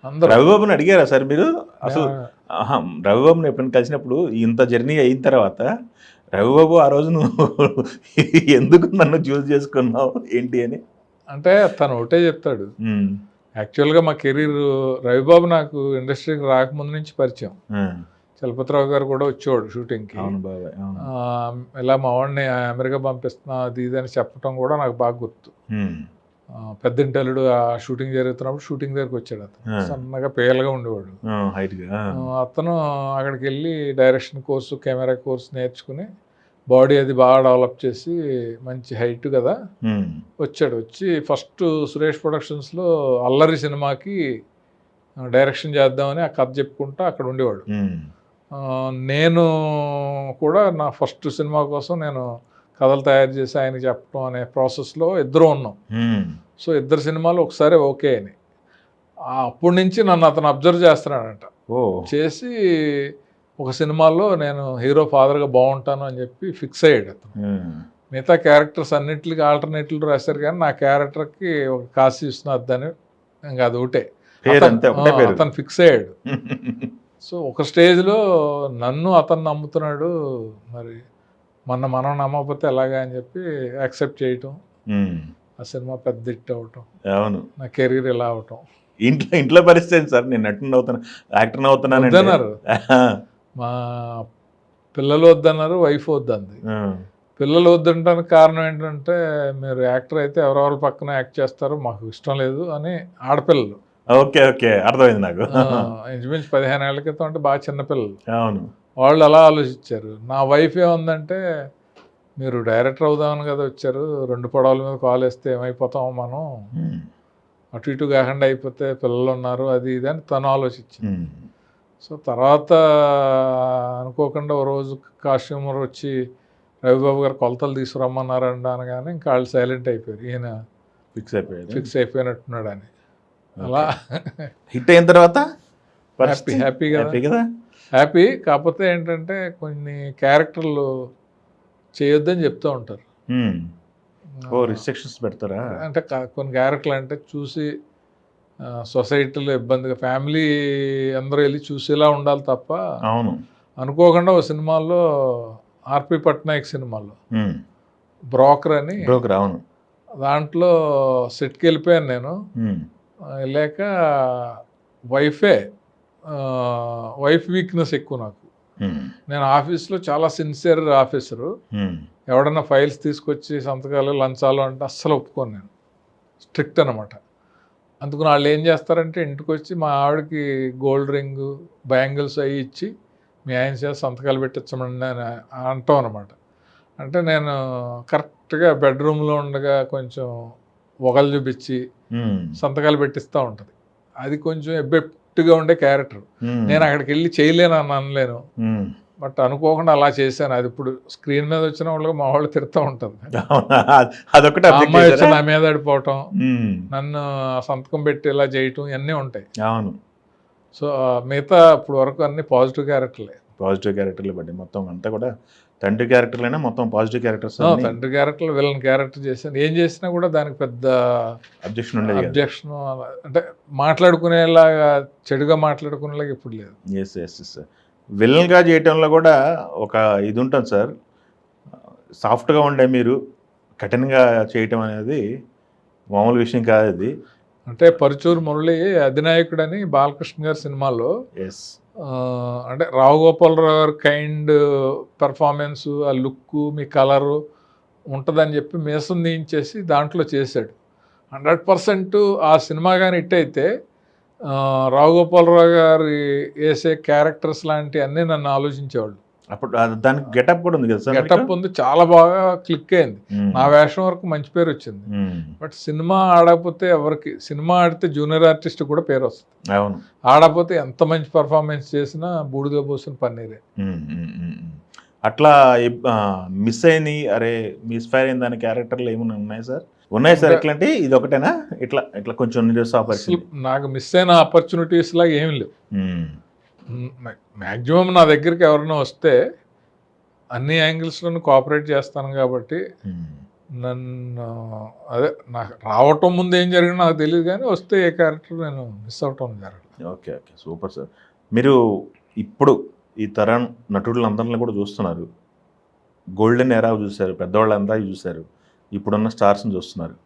అందరూ. రవిబాబుని అడిగారా సార్ మీరు అసలు? నే- ఆహా, రవిబాబుని ఎప్పుడైనా కలిసినప్పుడు ఇంత జర్నీ అయిన తర్వాత రవిబాబు ఆ రోజు నువ్వు ఎందుకు నన్ను చూస్ చేసుకున్నావు ఏంటి అని? అంటే తను ఒకటే చెప్తాడు. ఉమ్, యాక్చువల్గా మా కెరీర్ రవిబాబు నాకు ఇండస్ట్రీకి రాకముందు నుంచి పరిచయం. ఆ, చలపతిరావు గారు కూడా వచ్చేవాడు షూటింగ్కి. అవును బాబాయ్, అవును. ఇలా మా వాడిని అమెరికా పంపిస్తున్నా అది ఇది అని చెప్పడం కూడా నాకు బాగా గుర్తు. ఉమ్, పెద్దింటి అల్లుడు ఆ షూటింగ్ జరుగుతున్నప్పుడు షూటింగ్ దగ్గరికి వచ్చాడు అతను. సన్నగా పేలగా ఉండేవాడు. హైట్గా. అతను అక్కడికి వెళ్ళి డైరెక్షన్ కోర్సు కెమెరా కోర్సు నేర్చుకుని బాడీ అది బాగా డెవలప్ చేసి మంచి హైట్ కదా వచ్చాడు. వచ్చి ఫస్ట్ సురేష్ ప్రొడక్షన్స్లో అల్లరి సినిమాకి డైరెక్షన్ చేద్దామని ఆ కథ చెప్పుకుంటూ అక్కడ ఉండేవాడు. నేను కూడా నా ఫస్ట్ సినిమా కోసం నేను కథలు తయారు చేసి ఆయనకి చెప్పడం అనే ప్రాసెస్లో ఇద్దరు ఉన్నాం. సో ఇద్దరు సినిమాలు ఒకసారి ఓకే అని అప్పటి నుంచి నన్ను అతను అబ్జర్వ్ చేస్తున్నాడంట. చేసి ఒక సినిమాలో నేను హీరో ఫాదర్గా బాగుంటాను అని చెప్పి ఫిక్స్ అయ్యాడు అతను. మిగతా క్యారెక్టర్స్ అన్నింటికి ఆల్టర్నేటివ్లు రాశారు కానీ నా క్యారెక్టర్కి ఒక కాశీ విశ్వనాథ్ అని ఇంకా అది ఒకటే అతను ఫిక్స్ అయ్యాడు. సో ఒక స్టేజ్లో నన్ను అతను నమ్ముతున్నాడు, మరి మనం నమ్మకపోతే ఎలాగా అని చెప్పి యాక్సెప్ట్ చేయటం, ఆ సినిమా పెద్ద హిట్ అవటం, అవును, నా కెరీర్ ఇలా అవటం. ఇంట్లో పరిస్థితి సార్, నేను నటుని అవుతాను, యాక్టర్ అవుతున్నాను వద్దన్నారు. మా పిల్లలు వద్దన్నారు, వైఫ్ వద్దంది. పిల్లలు వద్దంటానికి కారణం ఏంటంటే మీరు యాక్టర్ అయితే ఎవరెవరి పక్కన యాక్ట్ చేస్తారో మాకు ఇష్టం లేదు అని. ఆడపిల్లలు. ఓకే ఓకే, అర్థమైంది నాకు. ఇంచుమించు 15 ఏళ్ల క్రితం అంటే బాగా చిన్నపిల్లలు. అవును, వాళ్ళు అలా ఆలోచించారు. నా వైఫ్ ఏముందంటే మీరు డైరెక్టర్ అవుదామని కదా వచ్చారు, 2 పడవల మీద కాల్ వేస్తే ఏమైపోతామో మనం, అటు ఇటు కాకుండా అయిపోతే పిల్లలు ఉన్నారు అది ఇది అని తను ఆలోచించింది. సో తర్వాత అనుకోకుండా ఓ రోజు కాస్ట్యూమర్ వచ్చి రవిబాబు గారు కొలతలు తీసుకురమ్మన్నారండి అనగానే ఇంకా వాళ్ళు సైలెంట్ అయిపోయారు. ఈయన ఫిక్స్ అయిపోయినట్టున్నాడు అని. అలా హిట్ అయిన తర్వాత హ్యాపీ కదా. హ్యాపీ. కాకపోతే ఏంటంటే కొన్ని క్యారెక్టర్లు చేయొద్దని చెప్తూ ఉంటారు. రిస్ట్రిక్షన్స్ పెడతారా? అంటే కొన్ని క్యారెక్టర్లు అంటే చూసి సొసైటీలో ఇబ్బందిగా, ఫ్యామిలీ అందరూ వెళ్ళి చూసేలా ఉండాలి తప్ప. అవును, అనుకోకుండా ఓ సినిమాలో ఆర్పి పట్నాయక్ సినిమాలో బ్రోకర్ అని, అవును, దాంట్లో సెట్కి వెళ్ళిపోయాను నేను. వెళ్ళాక వైఫ్ వీక్నెస్ ఎక్కువ నాకు. నేను ఆఫీస్లో చాలా సిన్సియర్ ఆఫీసరు. ఎవడన్నా ఫైల్స్ తీసుకొచ్చి సంతకాలు లంచాలు అంటే అస్సలు ఒప్పుకోను నేను, స్ట్రిక్ట్ అనమాట. అందుకని వాళ్ళు ఏం చేస్తారంటే ఇంటికి వచ్చి మా ఆవిడకి గోల్డ్ రింగ్ బ్యాంగిల్స్ అవి ఇచ్చి మీ ఆయన చేసి సంతకాలు పెట్టించమండి అని అంటాం అనమాట. అంటే నేను కరెక్ట్గా బెడ్రూమ్లో ఉండగా కొంచెం ఒకళ్ళు చూపించి సంతకాలు పెట్టిస్తూ ఉంటుంది. అది కొంచెం ఎబ్బెట్టుగా ఉండే క్యారెక్టర్. నేను అక్కడికి వెళ్ళి చేయలేను అని అనలేను, బట్ అనుకోకుండా అలా చేశాను. అది ఇప్పుడు స్క్రీన్ మీద వచ్చిన వాళ్ళు మా వాళ్ళు తిడుతూ ఉంటుంది. అమ్మాయి వచ్చి నా మీద పడిపోవటం, నన్ను సంతకం పెట్టి ఇలా చేయటం ఇవన్నీ ఉంటాయి. అవును. సో మిగతా ఇప్పుడు వరకు అన్ని పాజిటివ్ క్యారెక్టర్లే బట్టి మొత్తం అంతా కూడా తండ్రి క్యారెక్టర్లైనా మొత్తం పాజిటివ్ క్యారెక్టర్స్. తండ్రి క్యారెక్టర్లు, విలన్ క్యారెక్టర్ చేశాను. ఏం చేసినా కూడా దానికి పెద్ద అబ్జెక్షన్ అంటే మాట్లాడుకునేలాగా, చెడుగా మాట్లాడుకునేలాగా ఇప్పుడు లేదు. ఎస్. విలన్గా చేయటంలో కూడా ఒక ఇది ఉంటుంది సార్, సాఫ్ట్గా ఉండే మీరు కఠినంగా చేయటం అనేది మామూలు విషయం కాదు అది. అంటే పరుచూరు మురళి అధినాయకుడని బాలకృష్ణ గారి సినిమాలో అంటే రావు గోపాలరావు గారు కైండ్ పెర్ఫార్మెన్స్, ఆ లుక్కు, మీ కలరు ఉంటుందని చెప్పి మీసం తీయించేసి దాంట్లో చేశాడు. 100% ఆ సినిమా కానీ హిట్ అయితే రావు గోపాలరావు గారు వేసే క్యారెక్టర్స్ లాంటివి అన్నీ నన్ను ఆలోచించేవాళ్ళు. అప్పుడు దానికి గెటప్ కూడా ఉంది కదా సార్? గెటప్ ఉంది, చాలా బాగా క్లిక్ అయింది. నా వేషం వరకు మంచి పేరు వచ్చింది. బట్ సినిమా ఆడకపోతే ఎవరికి, సినిమా ఆడితే జూనియర్ ఆర్టిస్ట్ కూడా పేరు వస్తుంది. అవును, ఆడకపోతే ఎంత మంచి పర్ఫార్మెన్స్ చేసినా బూడిద పోసిన పన్నీరే. అట్లా మిస్ అయినాయి, అరే మిస్ఫైర్ అయిన దాని క్యారెక్టర్లు ఏమైనా ఉన్నాయి సార్? ఉన్నాయి సార్. ఎట్లంటే ఇది ఒకటేనా? ఇట్లా కొంచెం నాకు మిస్ అయిన ఆపర్చునిటీస్ లాగా ఏమి లేవు. మ్యాక్సిమం నా దగ్గరికి ఎవరైనా వస్తే అన్ని యాంగిల్స్లోనూ కోఆపరేట్ చేస్తాను కాబట్టి నన్ను అదే నాకు రావటం ముందు ఏం జరిగిందో నాకు తెలియదు, కానీ వస్తే ఏ క్యారెక్టర్ నేను మిస్ అవటం జరగదు. Okay okay super sir. మీరు ఇప్పుడు ఈ తరం నటులందరిని కూడా చూస్తున్నారు. గోల్డెన్ ఎరా చూశారు, పెద్దవాళ్ళంతా చూశారు, ఇప్పుడున్న స్టార్స్ని చూస్తున్నారు.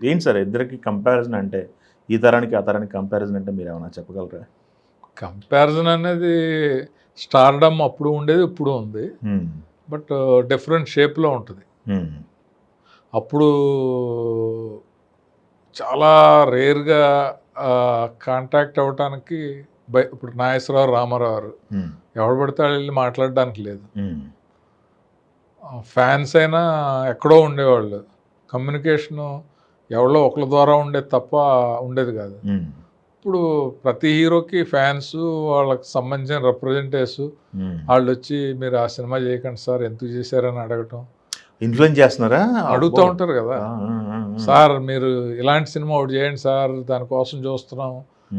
ఏంటి సార్ ఇద్దరికి కంపారిజన్ అంటే, ఈ తరానికి ఆ తరానికి కంపారిజన్ అంటే మీరు ఏమైనా చెప్పగలరా? కంపారిజన్ అనేది స్టార్డమ్ అప్పుడు ఉండేది, ఇప్పుడు ఉంది, బట్ డిఫరెంట్ షేప్లో ఉంటుంది. అప్పుడు చాలా రేర్గా కాంటాక్ట్ అవ్వటానికి ఇప్పుడు నాగేశ్వరరావు, రామారావు గారు ఎవడు పడితే వాళ్ళు వెళ్ళి మాట్లాడడానికి లేదు. ఫ్యాన్స్ అయినా ఎక్కడో ఉండేవాళ్ళు, కమ్యూనికేషను ఎవరో ఒకరి ద్వారా ఉండేది తప్ప ఉండేది కాదు. ఇప్పుడు ప్రతి హీరోకి ఫ్యాన్స్, వాళ్ళకి సంబంధించిన రిప్రజెంటేటివ్స్ వాళ్ళు వచ్చి మీరు ఆ సినిమా చేయకండి సార్, ఎందుకు చేశారని అడగటం, ఇన్ఫ్లుయెన్స్ చేస్తున్నారా? అడుగుతూ ఉంటారు కదా. సార్ మీరు ఇలాంటి సినిమా ఒకటి చేయండి సార్, దానికోసం చూస్తున్నాం,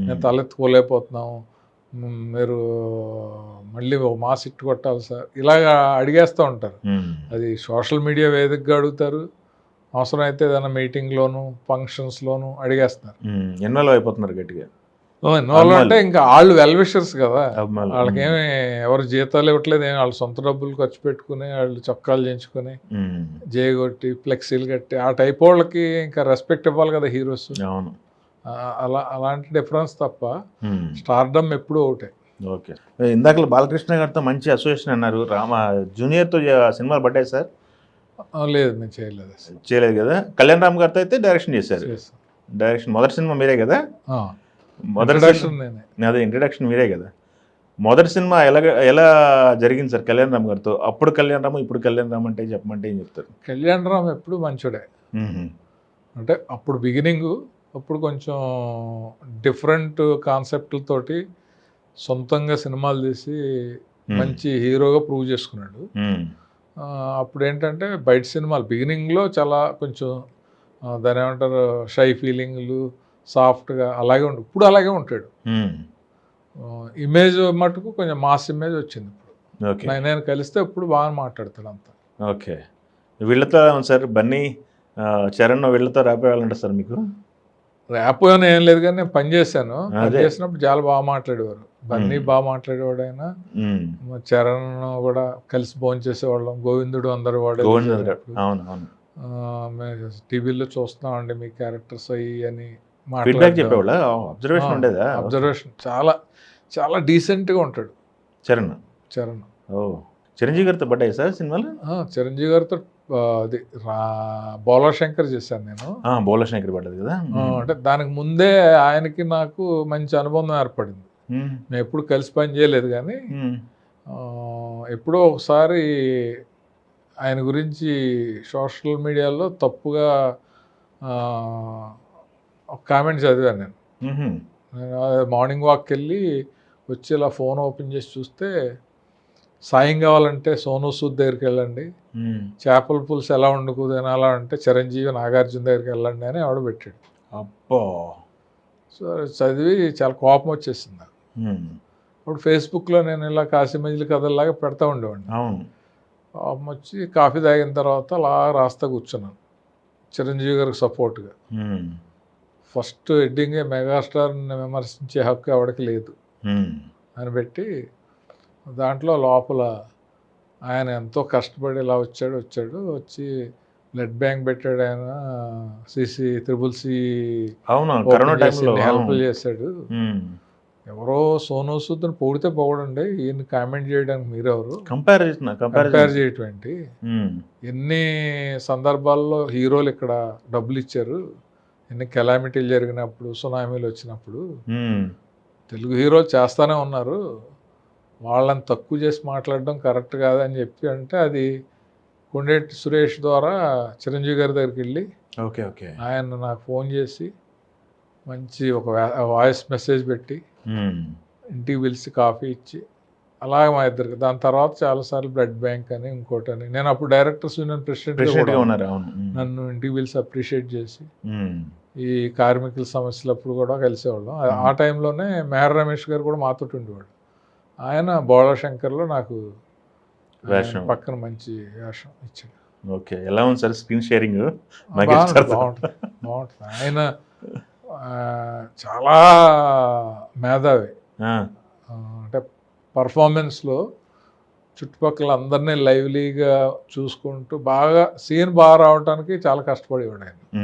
మేము తలెత్తుకోలేకపోతున్నాం, మీరు మళ్ళీ ఒక మాస్ హిట్ కొట్టాలి సార్, ఇలాగా అడిగేస్తూ ఉంటారు. అది సోషల్ మీడియా వేదికగా అడుగుతారు, అవసరమైతే ఏదైనా మీటింగ్లోను ఫంక్షన్స్లోను అడిగేస్తున్నారు. ఇన్వాల్వ్ అయిపోతున్నారు గట్టిగా. ఇన్వాల్వ్ అంటే ఇంకా వాళ్ళు వెల్ విషర్స్ కదా, వాళ్ళకేమి ఎవరు జీతాలు ఇవ్వట్లేదు, ఏమి వాళ్ళ సొంత డబ్బులు ఖర్చు పెట్టుకుని వాళ్ళు చొక్కాలు చేయించుకొని జేగొట్టి ఫ్లెక్సీలు కట్టి ఆ టైప్ వాళ్ళకి ఇంకా రెస్పెక్ట్ ఇవ్వాలి కదా హీరోస్. అలాంటి డిఫరెన్స్ తప్ప స్టార్డమ్ ఎప్పుడూ ఒకటే. ఓకే, ఇందాక బాలకృష్ణ గారితో మంచి అసోసియేషన్ అన్నారు, జూనియర్తో సినిమాలు పడ్డాయి సార్? లేదు, నేను చేయలేదు కదా. కళ్యాణ్ రామ్ గారితో అయితే డైరెక్షన్ చేశారు. డైరెక్షన్ మొదటి సినిమా మీరే కదా? అదే ఇంట్రడక్షన్ మీరే కదా. మొదటి సినిమా ఎలా జరిగింది సార్ కళ్యాణ్ రామ్ గారితో? అప్పుడు కళ్యాణ్ రామ్, ఇప్పుడు కళ్యాణ్ రామ్ అంటే చెప్పమంటే ఏం చెప్తారు? కళ్యాణ్ రామ్ ఎప్పుడు మంచోడే, అంటే అప్పుడు బిగినింగ్, అప్పుడు కొంచెం డిఫరెంట్ కాన్సెప్ట్లతోటి సొంతంగా సినిమాలు తీసి మంచి హీరోగా ప్రూవ్ చేసుకున్నాడు. అప్పుడు ఏంటంటే బయట సినిమాలు బిగినింగ్లో చాలా కొంచెం దాని ఏమంటారు షై ఫీలింగ్లు, సాఫ్ట్గా అలాగే ఇప్పుడు అలాగే ఉంటాడు. ఇమేజ్ మటుకు కొంచెం మాస్ ఇమేజ్ వచ్చింది ఇప్పుడు. నేను కలిస్తే ఇప్పుడు బాగా మాట్లాడతాడు అంతా. ఓకే, వీళ్ళతో సార్ బన్నీ, చరణ్ వీళ్ళతో రాపోవాలంటే సార్ మీకు ర్యాప్ అని ఏం లేదు, కానీ నేను పని చేసినప్పుడు చాలా బాగా మాట్లాడేవారు. బన్నీ బాగా మాట్లాడేవాడు, ఆయన చరణ్ కూడా కలిసి భోజనం చేసేవాళ్ళం, గోవిందుడు అందరు వాడు టీవీలో చూస్తున్నామండి మీ క్యారెక్టర్స్ అయ్యి అని అబ్జర్వేషన్. చాలా చాలా డీసెంట్గా ఉంటాడు చరణ్. చిరంజీవి గారితో పడ్డాయి సార్ సినిమాలు? చిరంజీవి గారితో అది బోలా శంకర్ చేశాను నేను. బోలా శంకర్ పడ్డది కదా. అంటే దానికి ముందే ఆయనకి నాకు మంచి అనుబంధం ఏర్పడింది. మేము ఎప్పుడు కలిసి పని చేయలేదు, కానీ ఎప్పుడో ఒకసారి ఆయన గురించి సోషల్ మీడియాలో తప్పుగా ఒక కామెంట్ చదివాను నేను. మార్నింగ్ వాక్కి వెళ్ళి వచ్చి ఇలా ఫోన్ ఓపెన్ చేసి చూస్తే, సాయం కావాలంటే సోనూ సూద్ దగ్గరికి వెళ్ళండి, చేపల పులుసు ఎలా వండుకు తినాలా అంటే చిరంజీవి నాగార్జున దగ్గరికి వెళ్ళండి అని ఆవిడ పెట్టాడు. అబ్బో, సో చదివి చాలా కోపం వచ్చేసింది నాకు. అప్పుడు ఫేస్బుక్లో నేను ఇలా కాశీమంజలి కథల్లాగా పెడతా ఉండేవాడిని. కోపం వచ్చి కాఫీ తాగిన తర్వాత అలా రాస్తా కూర్చున్నాను చిరంజీవి గారికి సపోర్ట్గా. ఫస్ట్ హెడ్డింగే మెగాస్టార్ని విమర్శించే హక్కు ఎవరికి లేదు అని పెట్టి, దాంట్లో లోపల ఆయన ఎంతో కష్టపడి ఇలా వచ్చి బ్లడ్ బ్యాంక్ పెట్టాడు, ఆయన CC హెల్ప్ చేశాడు. ఎవరో సోనూ సూద్ని పొగిడితే పొగడండి, ఈయన కామెంట్ చేయడానికి మీరెవరు, కంపేర్ చేయటం ఏంటి? ఎన్ని సందర్భాల్లో హీరోలు ఇక్కడ డబ్బులు ఇచ్చారు, ఎన్ని కెలామిటీలు జరిగినప్పుడు, సునామీలు వచ్చినప్పుడు తెలుగు హీరోలు చేస్తూనే ఉన్నారు, వాళ్ళని తక్కువ చేసి మాట్లాడడం కరెక్ట్ కాదని చెప్పి అంటే, అది కొండేటి సురేష్ ద్వారా చిరంజీవి గారి దగ్గరికి వెళ్ళి ఆయన నాకు ఫోన్ చేసి మంచి ఒక వాయిస్ మెసేజ్ పెట్టి ఇంటికి పిలిచి కాఫీ ఇచ్చి అలాగే మా ఇద్దరికి. దాని తర్వాత చాలాసార్లు బ్లడ్ బ్యాంక్ అని ఇంకోటని, నేను అప్పుడు డైరెక్టర్స్ యూనియన్ ప్రెసిడెంట్గా నన్ను ఇంటికి పిలిచి అప్రిషియేట్ చేసి, ఈ కార్మికుల సమస్యలప్పుడు కూడా కలిసేవాళ్ళం. ఆ టైంలోనే మేహర్ రమేష్ గారు కూడా మాతో ఉండేవాడు. ఆయన బోళా శంకర్లో నాకు పక్కన మంచి వేషం ఇచ్చాడు. ఓకే, ఎలా ఉంది సార్ స్క్రీన్ షేరింగ్? బాగుంటుంది. ఆయన చాలా మేధావి. అంటే పర్ఫార్మెన్స్లో చుట్టుపక్కల అందరినీ లైవ్లీగా చూసుకుంటూ బాగా సీన్ బాగా రావడానికి చాలా కష్టపడేవాడు ఆయన.